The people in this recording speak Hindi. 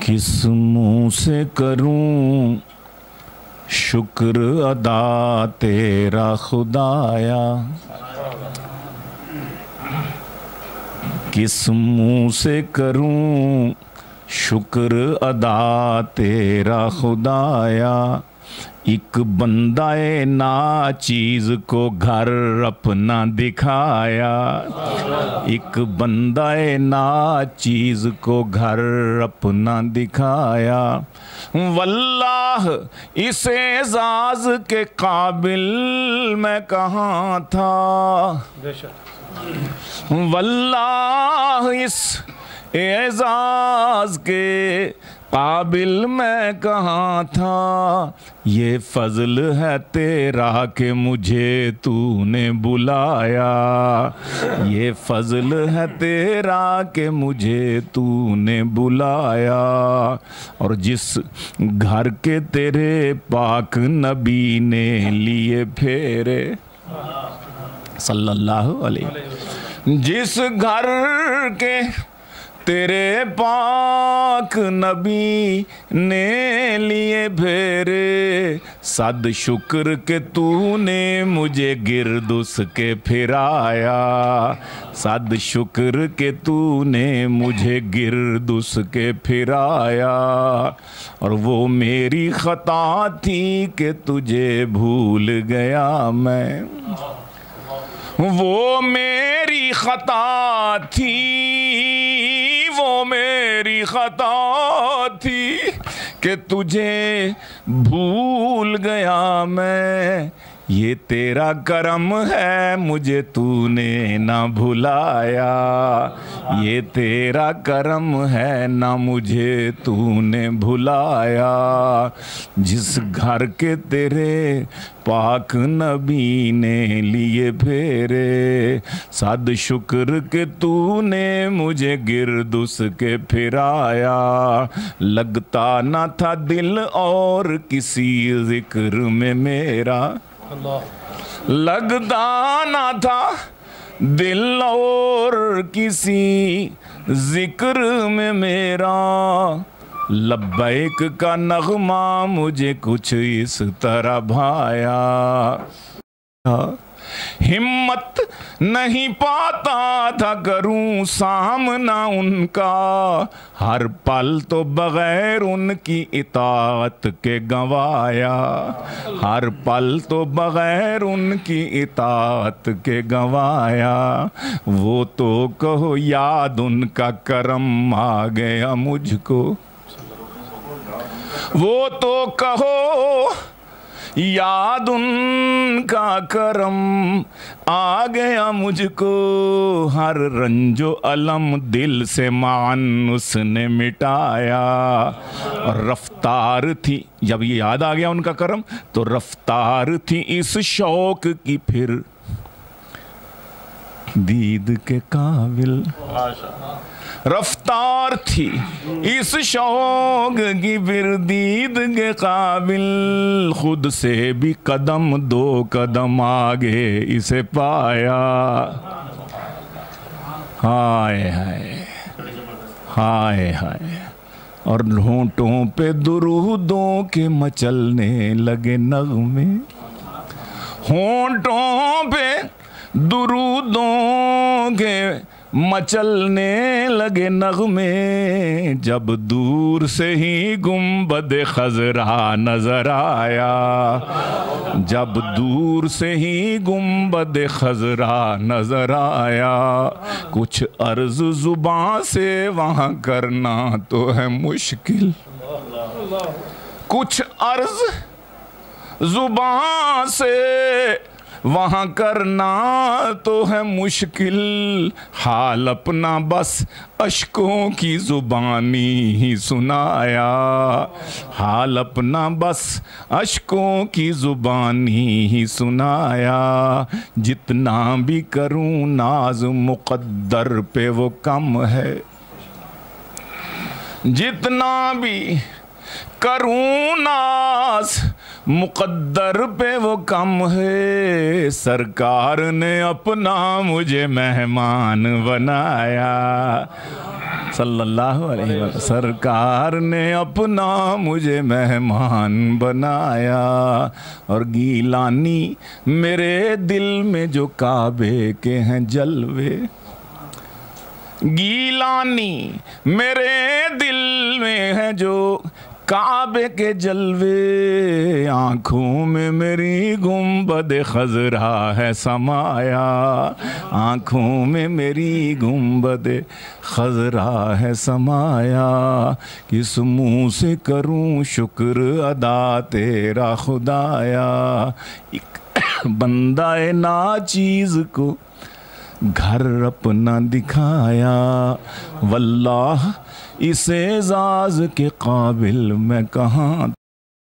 किस मुँह से करूं शुक्र अदा तेरा खुदाया, किस मुँह से करूं शुक्र अदा तेरा खुदाया। एक बंदाए ना चीज़ को घर अपना दिखाया, एक बंदाए ना चीज़ को घर अपना दिखाया। वल्लाह इस एजाज़ के काबिल मैं कहाँ था, वल्लाह इस एजाज़ के काबिल मैं कहाँ था। ये फजल है तेरा कि मुझे तूने बुलाया, ये फजल है तेरा कि मुझे तूने बुलाया। और जिस घर के तेरे पाक नबी ने लिए फेरे सल्लल्लाहु अलैहि, जिस घर के तेरे पाक नबी ने लिए फेरे, सद शुक्र के तूने मुझे गिरद उसके फिराया, सद शुक्र के तूने मुझे गिरद उसके फिराया। और वो मेरी खता थी कि तुझे भूल गया मैं, वो मेरी खता थी, वो मेरी खता थी कि तुझे भूल गया मैं। ये तेरा करम है मुझे तूने ना भुलाया, ये तेरा करम है ना मुझे तूने भुलाया। जिस घर के तेरे पाक नबी ने लिए फेरे, सद शुक्र के तूने मुझे गिरद उसके फिराया। लगता ना था दिल और किसी जिक्र में मेरा, लगता ना था दिल और किसी जिक्र में मेरा। लब्बैक का नगमा मुझे कुछ इस तरह भाया, हिम्मत नहीं पाता था करूं सामना उनका, हर पल तो बगैर उनकी इताअत के गंवाया, हर पल तो बगैर उनकी इताअत के गंवाया। वो तो कहो याद उनका करम आ गया मुझको, वो तो कहो याद उनका करम आ गया मुझको। हर रंजो अलम दिल से मान उसने मिटाया। और रफ्तार थी, जब ये याद आ गया उनका करम, तो रफ्तार थी इस शौक की फिर दीद के काबिल, रफ्तार थी इस शौक की फिर दीद के काबिल। खुद से भी कदम दो कदम आगे इसे पाया। हाय हाय हाय हाय। और होंठों पे दुरूदों के मचलने लगे नगमे, होंठों पे दुरूदों के मचलने लगे नगमे। जब दूर से ही गुंबद खजरा नजर आया, जब दूर से ही गुंबद खजरा नजर आया। कुछ अर्ज जुबां से वहाँ करना तो है मुश्किल, कुछ अर्ज जुबां से वहाँ करना तो है मुश्किल। हाल अपना बस अश्कों की जुबानी ही सुनाया, हाल अपना बस अश्कों की जुबानी ही सुनाया। जितना भी करूं नाज मुक़द्दर पे वो कम है, जितना भी करूं नाज मुक़द्दर पे वो कम है, सरकार ने अपना मुझे मेहमान बनाया। सल्लल्लाहु अलैहि वसल्लम, सरकार ने अपना मुझे मेहमान बनाया। और गीलानी मेरे दिल में जो काबे के हैं जलवे, गीलानी मेरे दिल में है जो काबे के जलवे, आँखों में मेरी गुंबद खजरा है समाया, आँखों में मेरी गुंबद खजरा है समाया। किस मुँह से करूँ शुक्र अदा तेरा खुदाया, एक बंदा ना चीज़ को घर अपना दिखाया, वल्लाह इसे एजाज़ के काबिल मैं कहाँ